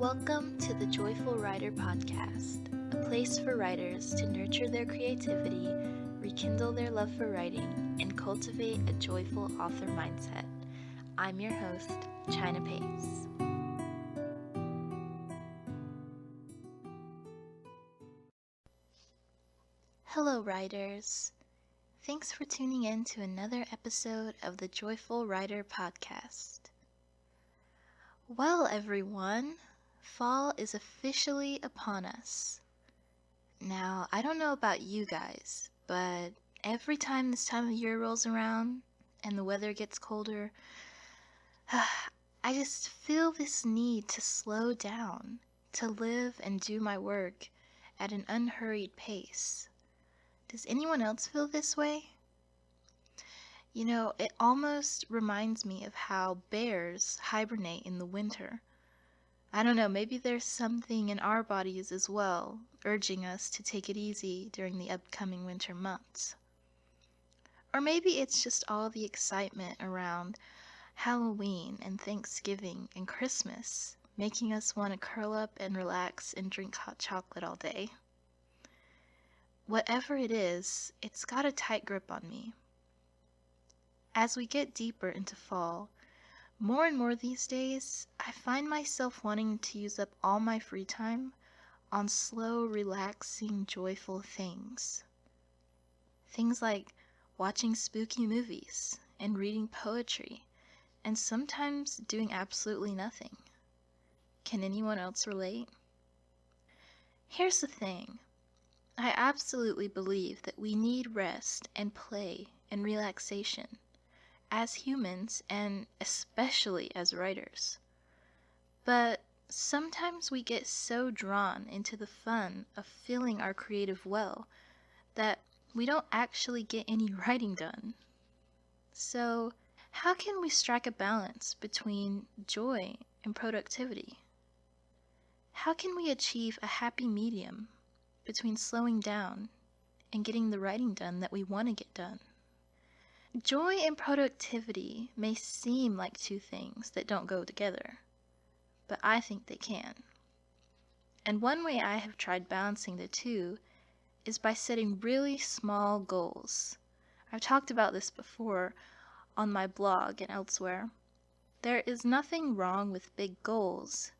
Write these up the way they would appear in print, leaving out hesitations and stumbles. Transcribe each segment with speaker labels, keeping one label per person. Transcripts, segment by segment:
Speaker 1: Welcome to the Joyful Writer Podcast, a place for writers to nurture their creativity, rekindle their love for writing, and cultivate a joyful author mindset. I'm your host, China Pace. Hello, writers. Thanks for tuning in to another episode of the Joyful Writer Podcast. Well, everyone, fall is officially upon us. Now, I don't know about you guys, but every time this time of year rolls around and the weather gets colder, I just feel this need to slow down, to live and do my work at an unhurried pace. Does anyone else feel this way? You know, it almost reminds me of how bears hibernate in the winter. I don't know, maybe there's something in our bodies as well, urging us to take it easy during the upcoming winter months. Or maybe it's just all the excitement around Halloween and Thanksgiving and Christmas, making us want to curl up and relax and drink hot chocolate all day. Whatever it is, it's got a tight grip on me. As we get deeper into fall, more and more these days, I find myself wanting to use up all my free time on slow, relaxing, joyful things. Things like watching spooky movies and reading poetry, and sometimes doing absolutely nothing. Can anyone else relate? Here's the thing. I absolutely believe that we need rest and play and relaxation as humans and especially as writers. But sometimes we get so drawn into the fun of filling our creative well that we don't actually get any writing done. So, how can we strike a balance between joy and productivity? How can we achieve a happy medium between slowing down and getting the writing done that we want to get done? Joy and productivity may seem like two things that don't go together, but I think they can. And one way I have tried balancing the two is by setting really small goals. I've talked about this before on my blog and elsewhere. There is nothing wrong with big goals,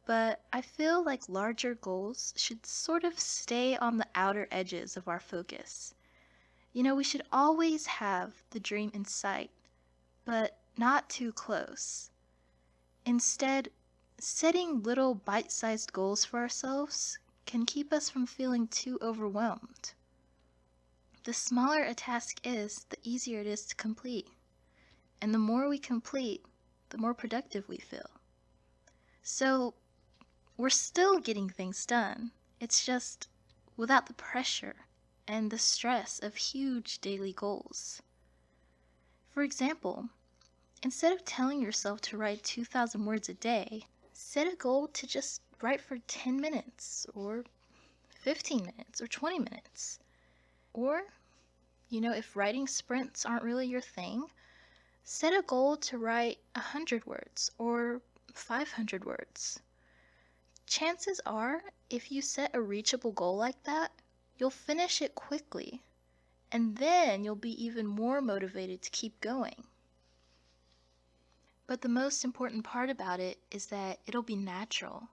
Speaker 1: but I feel like larger goals should sort of stay on the outer edges of our focus. You know, we should always have the dream in sight, but not too close. Instead, setting little bite-sized goals for ourselves can keep us from feeling too overwhelmed. The smaller a task is, the easier it is to complete. And the more we complete, the more productive we feel. So, we're still getting things done. It's just without the pressure and the stress of huge daily goals. For example, instead of telling yourself to write 2,000 words a day, set a goal to just write for 10 minutes, or 15 minutes, or 20 minutes. Or, if writing sprints aren't really your thing, set a goal to write 100 words, or 500 words. Chances are, if you set a reachable goal like that, you'll finish it quickly, and then you'll be even more motivated to keep going. But the most important part about it is that it'll be natural.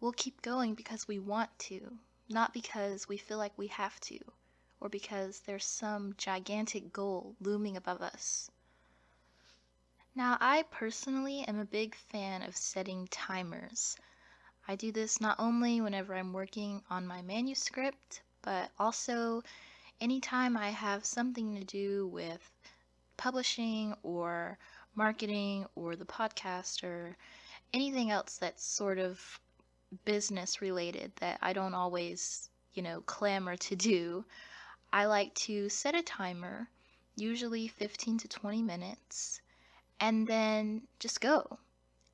Speaker 1: We'll keep going because we want to, not because we feel like we have to, or because there's some gigantic goal looming above us. Now, I personally am a big fan of setting timers. I do this not only whenever I'm working on my manuscript, but also anytime I have something to do with publishing or marketing or the podcast or anything else that's sort of business related that I don't always, clamor to do. I like to set a timer, usually 15 to 20 minutes, and then just go.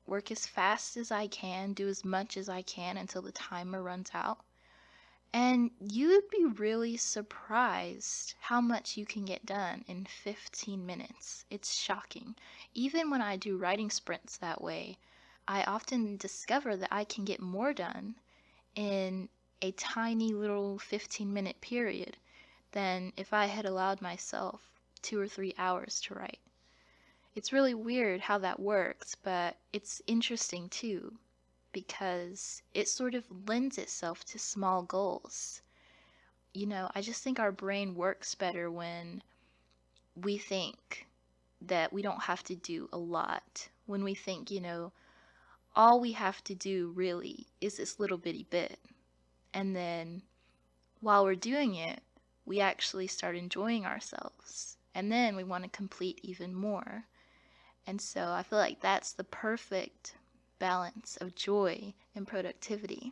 Speaker 1: Work as fast as I can, do as much as I can until the timer runs out. And you'd be really surprised how much you can get done in 15 minutes. It's shocking. Even when I do writing sprints that way, I often discover that I can get more done in a tiny little 15-minute period than if I had allowed myself 2 or 3 hours to write. It's really weird how that works, but it's interesting too, because it sort of lends itself to small goals. I just think our brain works better when we think that we don't have to do a lot. When we think, all we have to do really is this little bitty bit. And then while we're doing it, we actually start enjoying ourselves. And then we want to complete even more. And so I feel like that's the perfect balance of joy and productivity.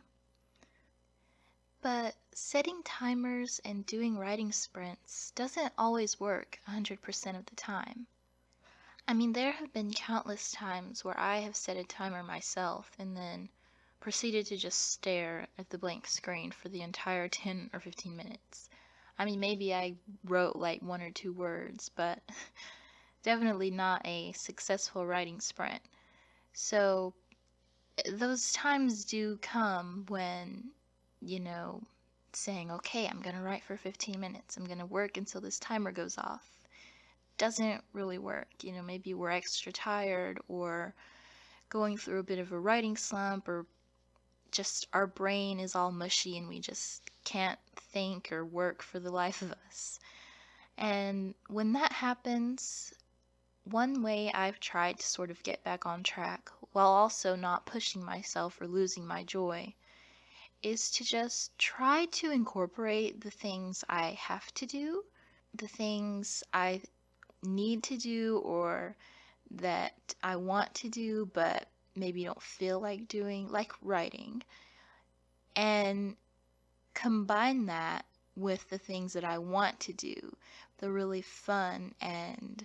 Speaker 1: But setting timers and doing writing sprints doesn't always work 100% of the time. I mean, there have been countless times where I have set a timer myself and then proceeded to just stare at the blank screen for the entire 10 or 15 minutes. I mean, maybe I wrote like 1 or 2 words, but definitely not a successful writing sprint. So those times do come when, saying, okay, I'm going to write for 15 minutes. I'm going to work until this timer goes off. Doesn't really work. Maybe we're extra tired or going through a bit of a writing slump, or just our brain is all mushy and we just can't think or work for the life of us. And when that happens, one way I've tried to sort of get back on track while also not pushing myself or losing my joy is to just try to incorporate the things I have to do, the things I need to do, or that I want to do but maybe don't feel like doing, like writing, and combine that with the things that I want to do, the really fun and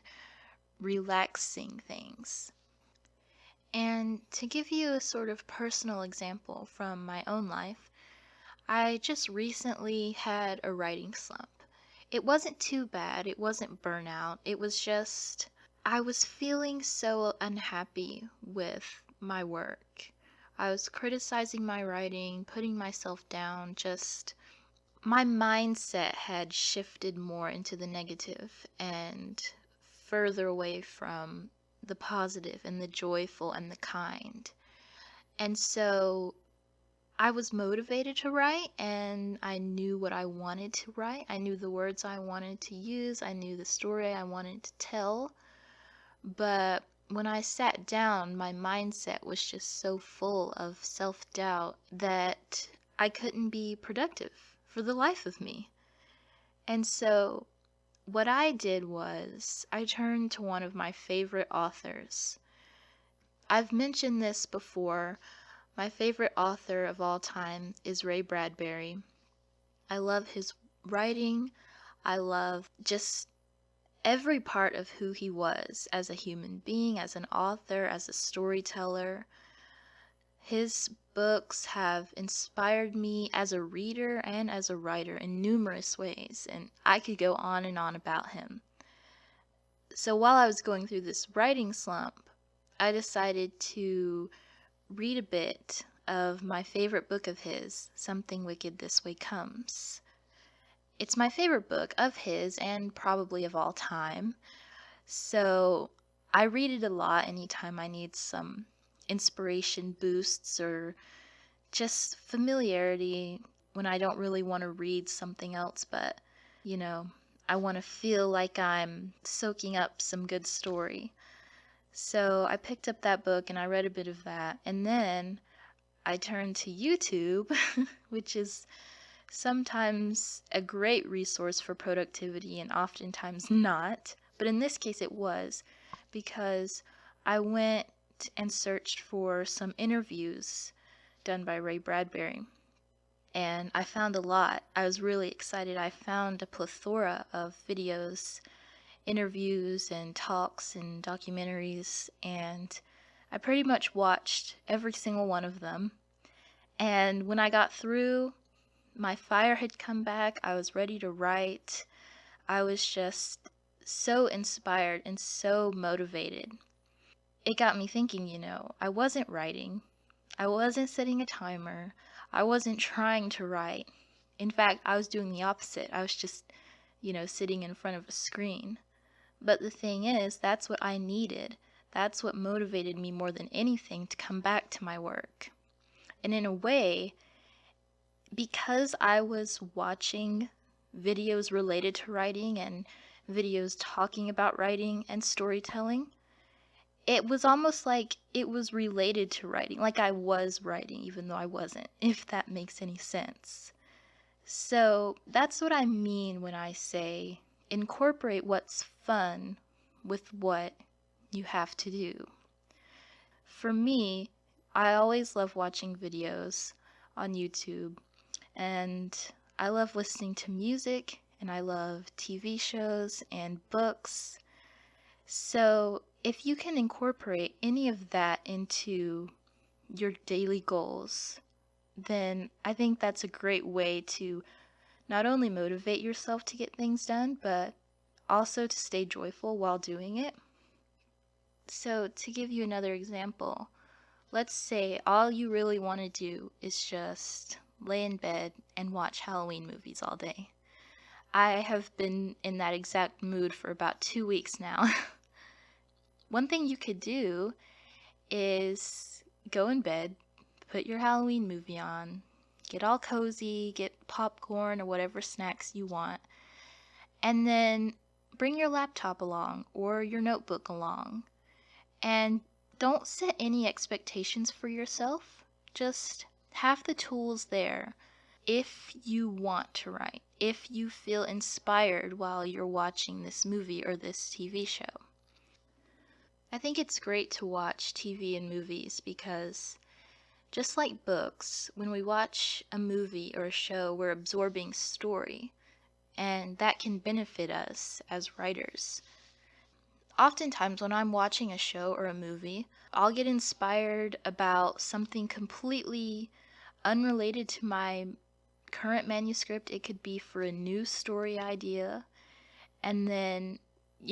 Speaker 1: relaxing things. And to give you a sort of personal example from my own life, I just recently had a writing slump. It wasn't too bad, it wasn't burnout, it was just I was feeling so unhappy with my work. I was criticizing my writing, putting myself down, just my mindset had shifted more into the negative and further away from the positive and the joyful and the kind. And so I was motivated to write, and I knew what I wanted to write. I knew the words I wanted to use. I knew the story I wanted to tell. But when I sat down, my mindset was just so full of self-doubt that I couldn't be productive for the life of me. And so what I did was I turned to one of my favorite authors. I've mentioned this before. My favorite author of all time is Ray Bradbury. I love his writing. I love just every part of who he was as a human being, as an author, as a storyteller. His books have inspired me as a reader and as a writer in numerous ways, and I could go on and on about him. So while I was going through this writing slump, I decided to read a bit of my favorite book of his, Something Wicked This Way Comes. It's my favorite book of his and probably of all time. So I read it a lot anytime I need some inspiration boosts or just familiarity when I don't really want to read something else, but I want to feel like I'm soaking up some good story. So I picked up that book and I read a bit of that, and then I turned to YouTube, which is sometimes a great resource for productivity and oftentimes not. But in this case it was, because I went and searched for some interviews done by Ray Bradbury. And I found a lot. I was really excited. I found a plethora of videos, interviews, and talks and documentaries, and I pretty much watched every single one of them. And when I got through, my fire had come back. I was ready to write. I was just so inspired and so motivated. it got me thinking, I wasn't writing. I wasn't setting a timer. I wasn't trying to write. In fact, I was doing the opposite. I was just, sitting in front of a screen. But the thing is, that's what I needed. That's what motivated me more than anything to come back to my work. And in a way, because I was watching videos related to writing and videos talking about writing and storytelling, it was almost like it was related to writing, like I was writing even though I wasn't, if that makes any sense. So that's what I mean when I say incorporate what's fun with what you have to do. For me, I always love watching videos on YouTube, and I love listening to music, and I love TV shows and books. So if you can incorporate any of that into your daily goals, then I think that's a great way to not only motivate yourself to get things done, but also to stay joyful while doing it. So to give you another example, let's say all you really want to do is just lay in bed and watch Halloween movies all day. I have been in that exact mood for about 2 weeks now. One thing you could do is go in bed, put your Halloween movie on, get all cozy, get popcorn or whatever snacks you want, and then bring your laptop along or your notebook along. And don't set any expectations for yourself. Just have the tools there if you want to write, if you feel inspired while you're watching this movie or this TV show. I think it's great to watch TV and movies because just like books, when we watch a movie or a show, we're absorbing story, and that can benefit us as writers. Oftentimes, when I'm watching a show or a movie, I'll get inspired about something completely unrelated to my current manuscript. It could be for a new story idea, and then,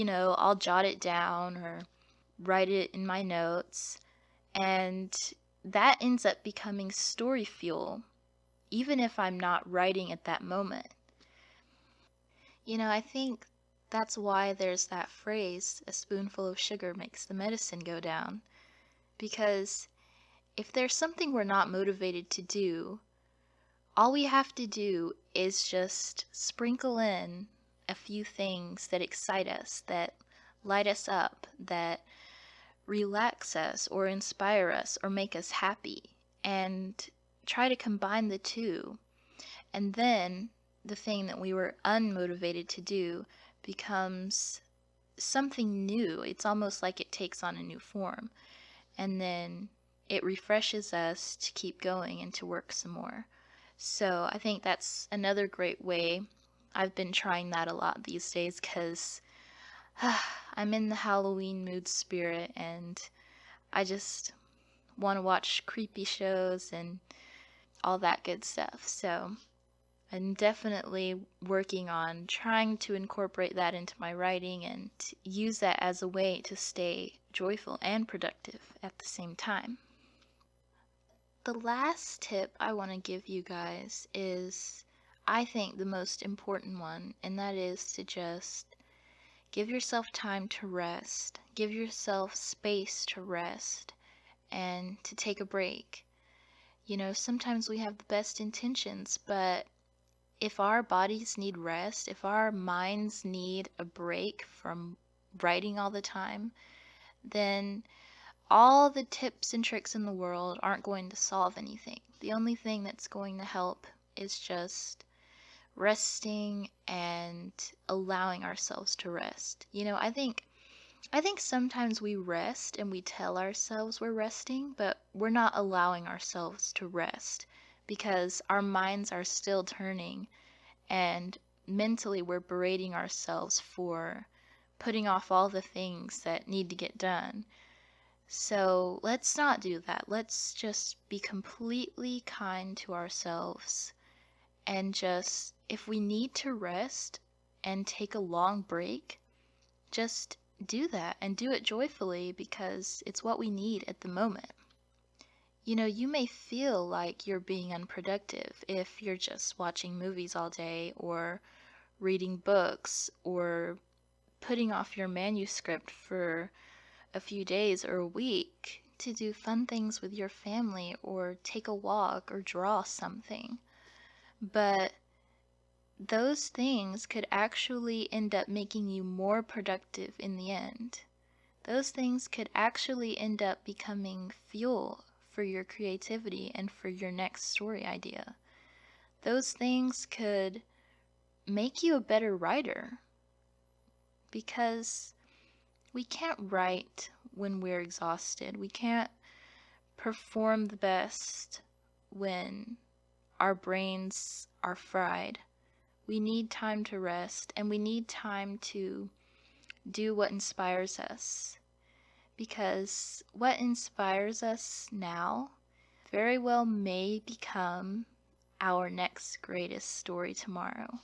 Speaker 1: I'll jot it down or write it in my notes, and that ends up becoming story fuel, even if I'm not writing at that moment. I think that's why there's that phrase, a spoonful of sugar makes the medicine go down. Because if there's something we're not motivated to do, all we have to do is just sprinkle in a few things that excite us, that light us up, that relax us or inspire us or make us happy, and try to combine the two. And then the thing that we were unmotivated to do becomes something new. It's almost like it takes on a new form. And then it refreshes us to keep going and to work some more. So I think that's another great way. I've been trying that a lot these days because I'm in the Halloween mood spirit and I just want to watch creepy shows and all that good stuff. So I'm definitely working on trying to incorporate that into my writing and use that as a way to stay joyful and productive at the same time. The last tip I want to give you guys is, I think, the most important one, and that is to just give yourself time to rest. Give yourself space to rest and to take a break. Sometimes we have the best intentions, but if our bodies need rest, if our minds need a break from writing all the time, then all the tips and tricks in the world aren't going to solve anything. The only thing that's going to help is just resting and allowing ourselves to rest. I think sometimes we rest and we tell ourselves we're resting, but we're not allowing ourselves to rest because our minds are still turning and mentally we're berating ourselves for putting off all the things that need to get done. So let's not do that. Let's just be completely kind to ourselves and just, if we need to rest and take a long break, just do that and do it joyfully because it's what we need at the moment. You know, you may feel like you're being unproductive if you're just watching movies all day or reading books or putting off your manuscript for a few days or a week to do fun things with your family or take a walk or draw something. But those things could actually end up making you more productive in the end. Those things could actually end up becoming fuel for your creativity and for your next story idea. Those things could make you a better writer because we can't write when we're exhausted. We can't perform the best when our brains are fried. We need time to rest and we need time to do what inspires us. Because what inspires us now very well may become our next greatest story tomorrow.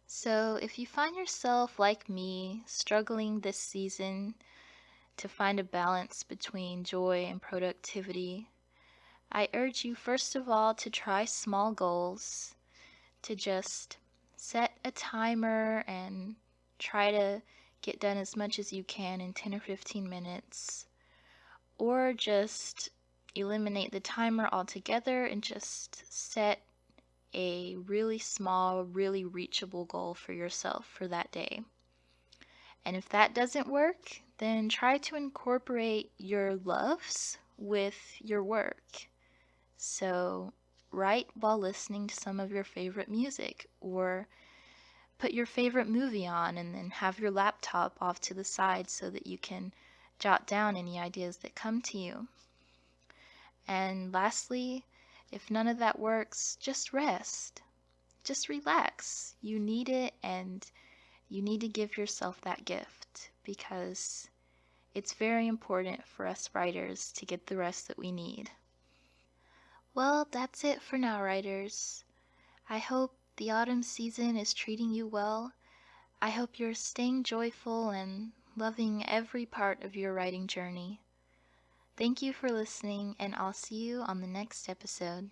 Speaker 1: So if you find yourself, like me, struggling this season to find a balance between joy and productivity, I urge you first of all to try small goals, to just set a timer and try to get done as much as you can in 10 or 15 minutes, or just eliminate the timer altogether and just set a really small, really reachable goal for yourself for that day. And if that doesn't work, then try to incorporate your loves with your work. So write while listening to some of your favorite music, or put your favorite movie on and then have your laptop off to the side so that you can jot down any ideas that come to you. And lastly, if none of that works, just rest. Just relax. You need it, and you need to give yourself that gift because it's very important for us writers to get the rest that we need. Well, that's it for now, writers. I hope the autumn season is treating you well. I hope you're staying joyful and loving every part of your writing journey. Thank you for listening, and I'll see you on the next episode.